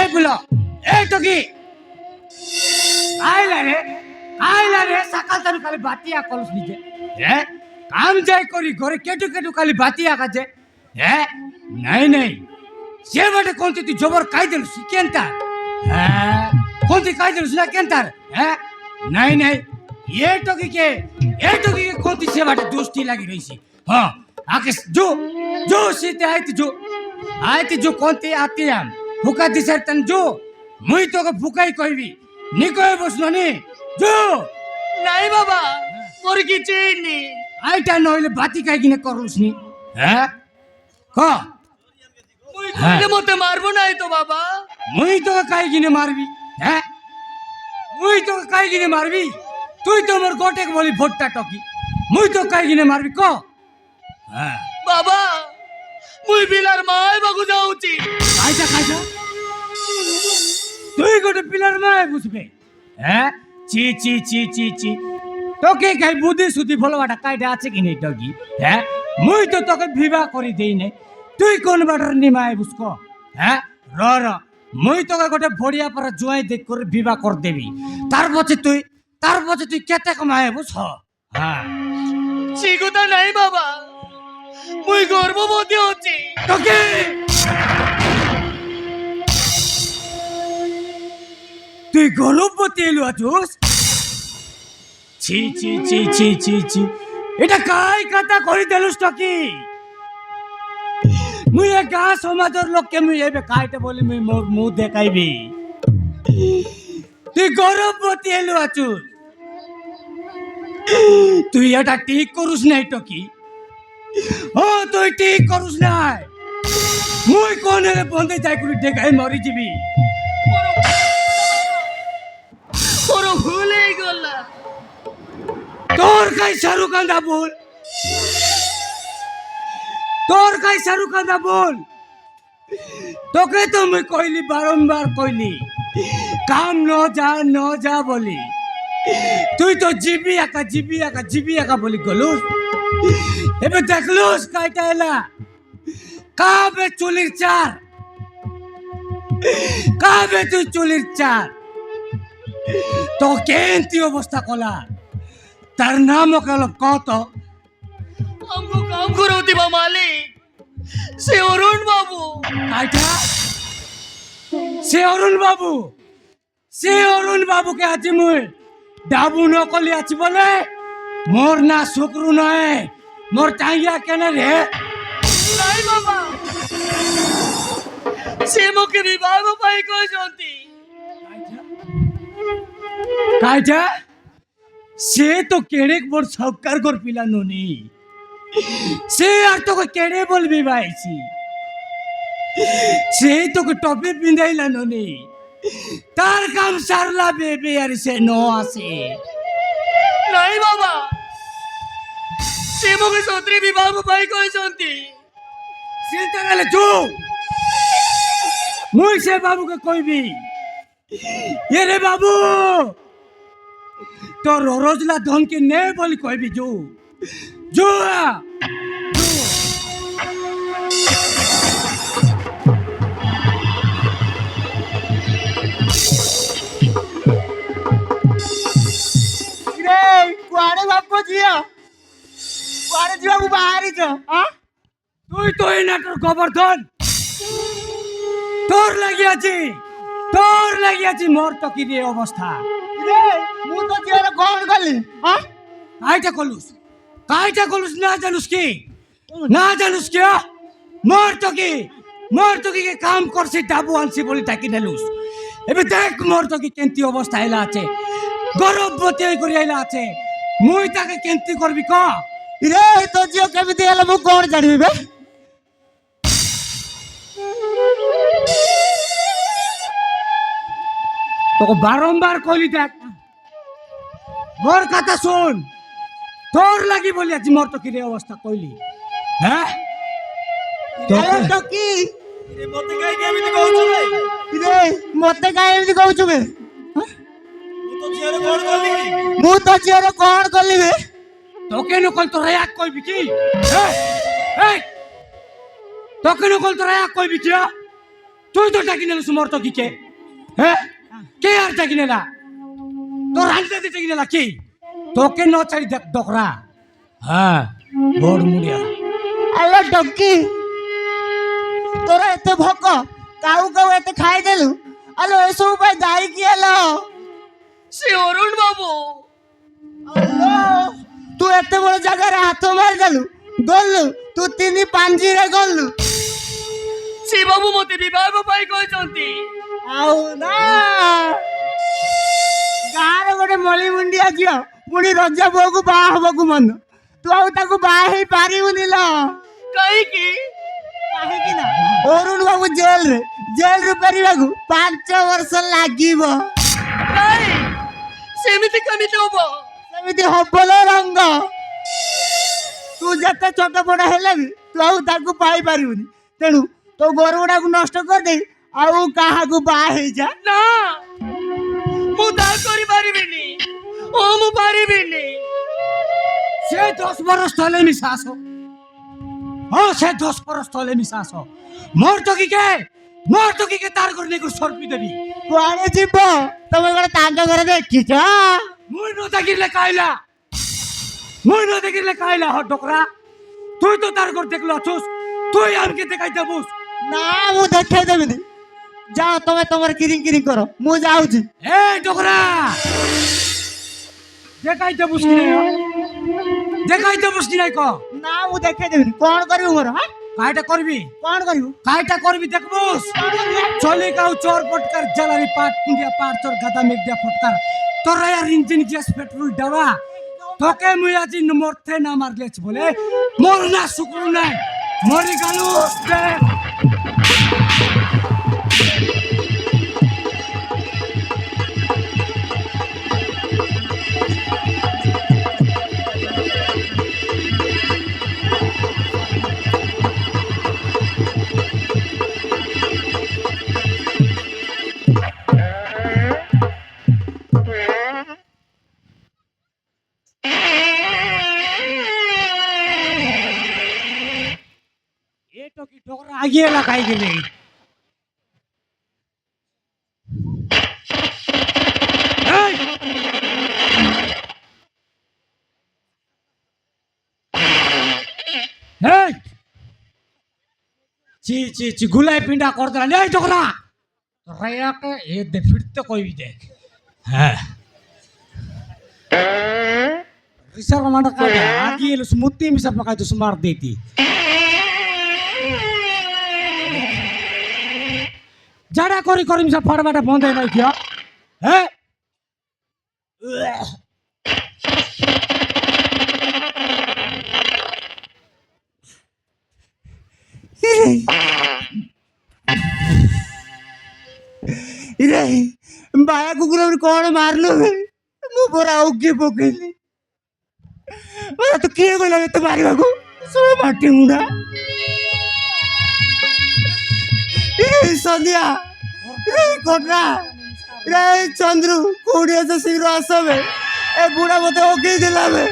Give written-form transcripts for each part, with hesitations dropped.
এগুলো এই তো কি আইলা রে সকাল তার খালি বাতিয়া কলস নিচে হ্যাঁ কাম যাই করি ঘরে কেটু কেটু খালি বাতিয়া কাজে হ্যাঁ নাই সে বটে কোনটি তুই জবর কাই দিলুস কেনতা হ্যাঁ কোনটি কাই দিলুস না কেনতার হ্যাঁ নাই এ তো কি কোনটি সে বটে দোস্তি লাগি রইছি হ্যাঁ আকে जो सीते आयती जो कोणती आती आम फुका दिसर तन जो मुई तो को फुकाई कोईबी निकोय बसनो नी जो নাই বাবা মোর কিছুই নেই। आईटा नइले बाती काई किने करलुस नी हैं क মুই কইলে মতে মারবো নাই তো বাবা। मुई तो काई किने मारबी हैं मुई तो काई किने मारबी তুই তো মোর গোটে বলি ভোটটা টকি মুই তো কাই কিনে মারবি ক হ্যাঁ বাবা মুই বিলার মায় বাগু যাউছি। কাইটা তুই গোটে পিলার মায় বুঝবে হ্যাঁ চি তোকে কাই বুদ্ধি সুদ্ধি ভোলবাটা কাইটা আছে কি নেই টকি হ্যাঁ মুই তো তোকে বিবাহ করি দেই নাই তুই কোন বাটার নিমায় বুঝক হ্যাঁ র মুই তোকে গোটে বড়িয়া পর জুয়াই দেখ করে বিবাহ কর দেবি তার বছর তুই কেতে কমায় বুঝ হ্যাঁ সে কথা নাই বাবা মুই গর্ভবতী হচ্ছি। তোকে তুই গর্ভবতী এলো আছোস ছি এটা কাই কথা করি দেলুস টকি মুই এ গা সমাজের লোককে মুই এবে কাইটা বলি মুই মোর মুখ দেখাইবি তুই গর্ভবতী এলো আছোস তুই এটা ঠিক করুস নাই টকি ও তুই ঠিক করুস নাই মুই কোনে বন্ধে যাই করে দেখাই মরি যাবি ওর ভুলেই গলা তোর কাই শাহরুখান্দা বল তোকে তো মুই কইলি বারংবার কইলি কাম ন যা বলি তুই তো জিবি একা বলি গলুস এবার দেখলুস কাইটা এলা কাবে চুলির চার তো কেন্তি অবস্থা কলা তার নাম কেন কত আমগো কাম করো দিবা মালিক সে অরুণ বাবু। কাইটা সে অরুণ বাবুকে আজি মুই ডাবু নকলি আছি বলে মোর না শুক্রু নয় মোর টাঙ্গিয়া কেনে রে নাই বাবা সে মোকে বিবাহ পাই কইছন্তি। কাইটা সে তো কেড়ে মোর সৎকার কর পিলা ননি সে আর তোকে কেড়ে বলবি ভাইছি সে তোকে টপি পিঁধাইলা ননি তার কাম সারলা বেবি আর সে আসে নাই বাবা সে মোকে সত্রি বিবাহ পাই কইছন্তি। চিন্তা গেলে চু মুই সে বাবুকে কইবি এরে বাবু তোর রোজলা ধনকে নে বলি কইবি জু কুଆଡେ ବାପ ଝିଅ କୁଆଡେ ଯିବାକୁ ବାହାରିଛ? তুই তো এই নাটর গোবর্ধন তোর লাগিয়াছি মোর তো কি রে অবস্থা ମୁଁ ତ ଝିଅର କଣ କଲି? কাইটা কলুস না জানুস কি মোর তো কি কাম করছি ডাবু আনছি বলি তাকি নেলুস এবে দেখ মোর তো কি কেন্তি অবস্থা এলা আছে গর্ভবতী হই করি এলা আছে মুই তাকে কেন্তি করবি ক রে তো ঝିଅ କେମିତି ହେଲା ମୁଁ କଣ ଜାଣିବି ବେ? তোকে বারংবার কইলি দেখ মোর কথা শুন তোর লাগি বলি আছি মোর তো কি রে অবস্থা কইলি হ্যাঁ ଟକି ମତେ କାହିଁକି ଏମିତି କହୁଛୁ ବେ? ମତେ କାହିଁ ଏମିତି କହୁଛୁ ବେ? ମୁଁ ତ ଝିଅର କଣ କଲି ବେ? তোকে নকল তোরা এক কইবি কি এই তোকে নকল তোরা এক কইবি কি তুই তো ডাকি নেলু সুমর তো কি কে হ্যাঁ কে আর ডাকি নেলা তোর হালতে দিতে কি নেলা কি তোকে ন ছাড়ি দেখ ডকরা হ্যাঁ বড় মুড়িয়া আলো ডকি তোরা এতে ভক কাউ কাউ এতে খাই দেলু আলো এসব পাই দায়ী কি এলো সে অরুণ বাবু তুই এতে বড় জায়গায় হাত মারি দেলু গলু তুই তিনি পাঞ্জিরে গলু সে বাবু মতে বিবাহ পাই কইছন্তি ଆଉ ନା ଗାଁରେ ଗୋଟେ ମଳି ମୁଣ୍ଡିଆ ଝିଅ ପୁଣି ରଜ ବୋଉକୁ ବାହା ହବାକୁ ମନ ତୁ ଆଉ ତାକୁ ବାହା ହେଇ ପାରିବୁନି ଲୋ କାହିଁକି କାହିଁକି ନା ଅରୁଣ ବାବୁ ଜେଲରୁ ଫେରିବାକୁ 5 ବର୍ଷ ଲାଗିବ କାଇଁ ସେମିତି କେମିତି ହବ ସେମିତି ହବ ଲୋ ରଙ୍ଗ ତୁ ଯେତେ ଛୋଟ ବଡ଼ ହେଲେ ବି ତୁ ଆଉ ତାକୁ ପାଇପାରିବୁନି ତେଣୁ ତୋ ଗରୁଗୁଡ଼ାକୁ ନଷ୍ଟ କରିଦେଇ ଆଉ କାହାକୁ ବାହା ହେଇଯା ନା ମୁଁ ତା କରିପାରିବିନି ଓ ମୁଁ ପାରିବିନି সে 10 বরস তলে মিশাস সে 10 বরস তলে মিশাস মোর তো কি কে তার করে নেকু সরপি দেবি କୁଆଡ଼େ ଯିବ ତମେ ଗୋଟେ ତାଙ୍କ ଘରେ ଦେଖିଛ মুই ন দেখিলে কাইলা হ ডকরা তুই তো তার করে দেখলো আছুস তুই আমকে দেখাই দেবুস ନା ମୁଁ ଦେଖେଇ ଦେବିନି ଯାଅ ତମେ ତମର କିରିଂ କିରିଂ କର ମୁଁ ଯାଉଛି এই ডকরা দেখাই দেবুস কি নাই দেখাই দেবুস কি নাই ক ନା ମୁଁ ଦେଖେଇ ଦେବିନି କ'ଣ କରିବୁ ମୋର ହଁ কাইটা করবি କ'ଣ କରିବୁ কাইটা করবি দেখবুস চলে গাও চোর পটকার জ্বালানি পাট কুন্ডিয়া পাট চোর গাদা মেঘদিয়া ফটকার তোরা আর ইঞ্জিন গ্যাস পেট্রোল দেওয়া তোকে মুই আজি মরতে না মারলেছ বলে মর না শুক্র নাই মরি গেল এটো কি ডকরা আগিয়ে লাগাই গেলে এই এই চি গুলাই পিন্ডা কর দিলা এই ডকরা রায়াকে এ দে ফিরতে কইবি দেখ হ্যাঁ রিসার মানা কাটা আগিয়ে স্মুতি মিশা পাকাই তো সুমার দেতি যারা করি মিশা ফাড়বাটা বন্ধ হয় নাই কিয়া হ্যাঁ ଇରେ ବାୟା କୁକୁର କ'ଣ ମାରିଲୁ ମୁଁ ପୁରା ଉଗି ପକେଇଲି ତୁ କିଏ କହିଲା ଏତେ ମାରିବାକୁ ଶୁଣ ମାଟି ମୁଣ୍ଡା ସନ୍ଧ୍ୟା କଟରା রে চন্দ্রু কোଉଠି ଅଛ ଶୀଘ୍ର ଆସବେ ଏ ବୁଢ଼ା ମତେ ଓକେଇ ଦେଲା ବେ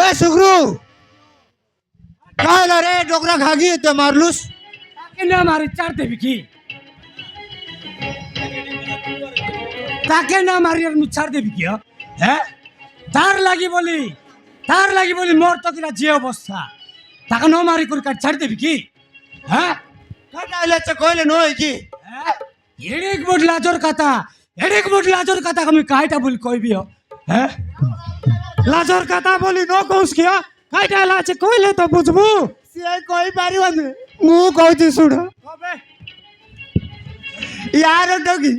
ए सुग्रू काय ला रे डोकरा खागी ते मारलूस তাকে না মারি চার দেবি কি তাকে না মারি আর ছাড় দেবি কি হ্যাঁ তার লাগি বলি মোর তো কিনা যে অবস্থা তাকে ন মারি করে কাট ছাড় দেবি কি হ্যাঁ কাটাইলে চ কইলে নয় কি এড়িক বুট লাজর কথা আমি কাইটা বলি কইবি হ্যাঁ লাজর কথা বলি ন কৌস কি কাইটা লাজে কইলে তো বুঝবু সে কই পারিবনি মু কହୁଛି শুণ यार डगी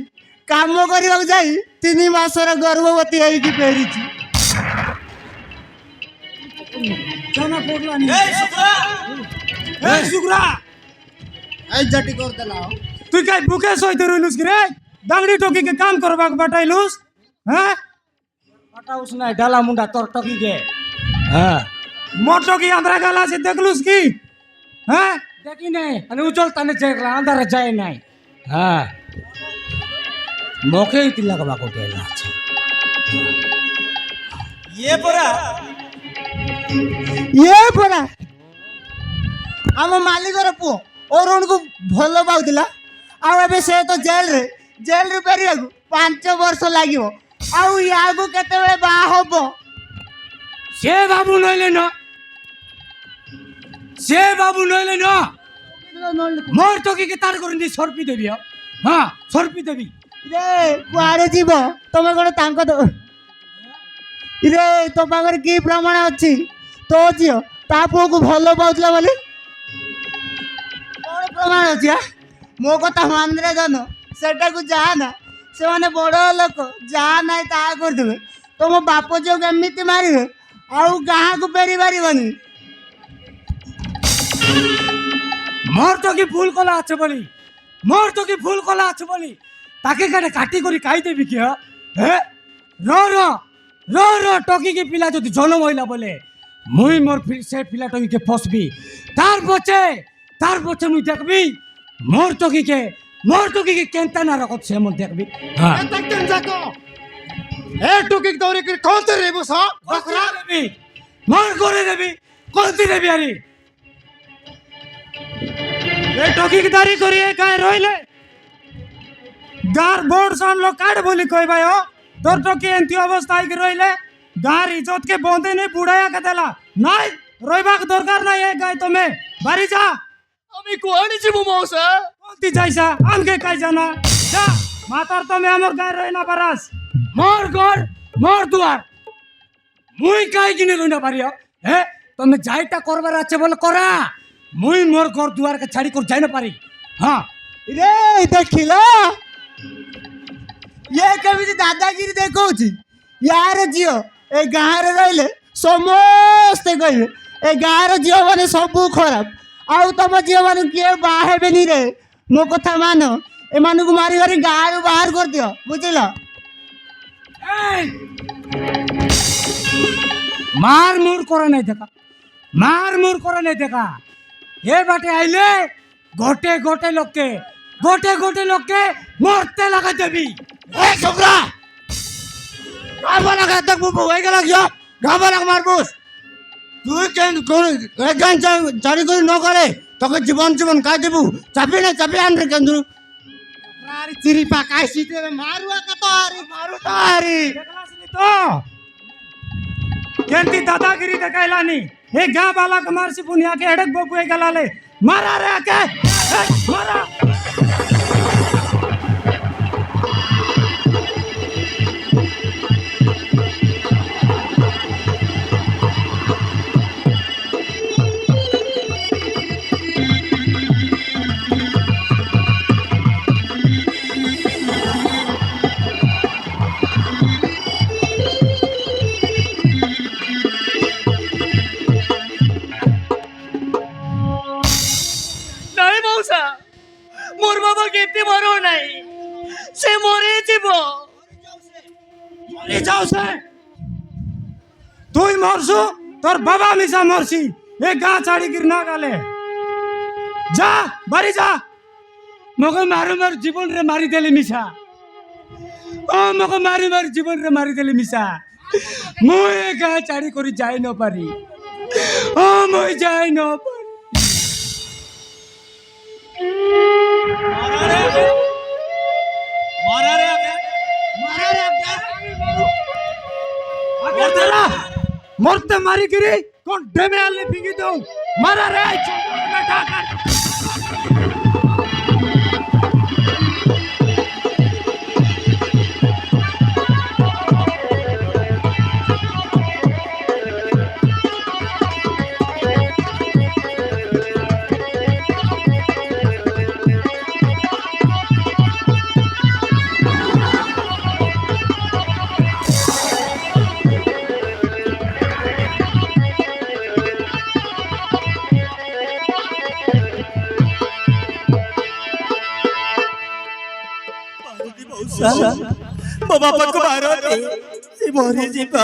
काम करने जाई 3 मासर गर्भवती होगी फेरी জানা পড়লানি এই সুগরা जटी कर देला তুই কাই বুকে সইতে রইলুস কি রে দাংড়ি টকি কে কাম করবাক বাটাইলুস হ্যাঁ বাটাউস নাই ডালা মুন্ডা তোর টকি কে হ্যাঁ मोटो की अंदर गला से देख लू उसकी हाँ देखी नहीं आणि उचल ताने चेकला अंदर जाए नहीं हाँ मोके ही तिला का बाको टेला আছে ये परा आम मालिकर पुओ अरुण को भल पाउला आबे से तो जेल रे फेरिया 5 वर्ष लागिवो आउ यागु केते बेले बा होबो से बाबू नइले न से बाबू नइले न मोर तो की तार करनी सरपी देबी हां सरपी देबी रे कुआड़े जीव तमे कोन तांको तो रे तो पागर की प्रमाण अछि तो जियो ता पुओ को भल पाउला बोली कोन प्रमाण अछि आ मो कथा मान रे जन सेटा को जा ना से माने बड़ लोक जा ना ता कर देबे तो मो बाप जो एमिति मारिबे आउ गाँ को पेरी पारिबनी मोर तो की फूल कला আছে বলি मोर तो की फूल कला আছে বলি ताके काटे काटी करी काई देबी কি हे रो टकी के पिला যদি জনম হইলা বলে মুই মোর সে পিলা টকি কে ফসবি তার পছে মুই দেখবি মোর টকি কে কেনতা না রকত সে মন দেখবি হ্যাঁ तक जाको ए टुकी दौरे के कौन ते रे बस বকরা দেবি মোর করে দেবি কোনতি দেবি আরে এ টকি কি দারি করি কায় রইলে গার বোর্ড সামলো কাট বলি কই ভাই ও তোর টকি এন্তি অবস্থা আই রইলে গার ইজ্জত কে বন্ধে নে বুড়ায়া কে দেলা নাই রইবাক দরকার নাই এ গায় তুমি বাড়ি যা আমি কোয়ানি যাবো মৌসা কোনতি যাইছা আমকে কাই জানা যা মাতার তুমি আমার গায় রই না পারাস মোর ঘর মোর দুয়ার মুই কাই কিনে রই না পারিও হে তুমি যাইটা করবার আছে বলে করা মুই মোর ঘর দুয়ার কে ছাড়ি কর যাই না পারি হ্যাঁ रे देखिला ये केमिति दादागिरी देखौछि यार जियो ए गाँ रे रहिले समस्त कहबे ए गाँ रे जियो माने सब खराब आउ तम जियो माने किए बाहेबे नी रे मो कथा मानो ए मानु को मारी मारी गाँ रू बाहर कर दियो बुझिला এই মার মুর করে নাই দেখা মার মুর করে নাই দেখা এ বাটে আইলে গোটে গোটে লোককে মরতে লাগা দেবি ए छोकरा गाबा लगा तक बुबु होय गेला गयो गाबा लग मारबुस तू केन कोन ए गान जारी कर न करे तके जीवन का देबु चापी आन रे केंदु रारी चिरी पाकाय सीते मारुआ का तो आरी मारू तो आरी দেখলাছিলি তো কেনতি দাদাগিরি দেখাইলানি এ গা বালা কে মারছি বুনিয়া কে হেডক ববু এ গেলালে মারা রে আকে মারা নাই মৌসা মোর বাবা কেতে মারো নাই সে মরে যাব মরে যাও সে তুই মরছু তোর বাবা মিশা মরছি এ গা ছাড়ি গির না গালে যা বাড়ি যা মগে মার জীবন রে মারি দেলি মিশা ও মগে মারি জীবন রে মারি দেলি মিশা মুই এ গা ছাড়ি করি যাই ন পারি ও মুই যাই ন পারি मरते मारी गिरी कौन डेमे आले फिंगी दो मारा रे बेटा मो बापा को मारो से मोरी जीवा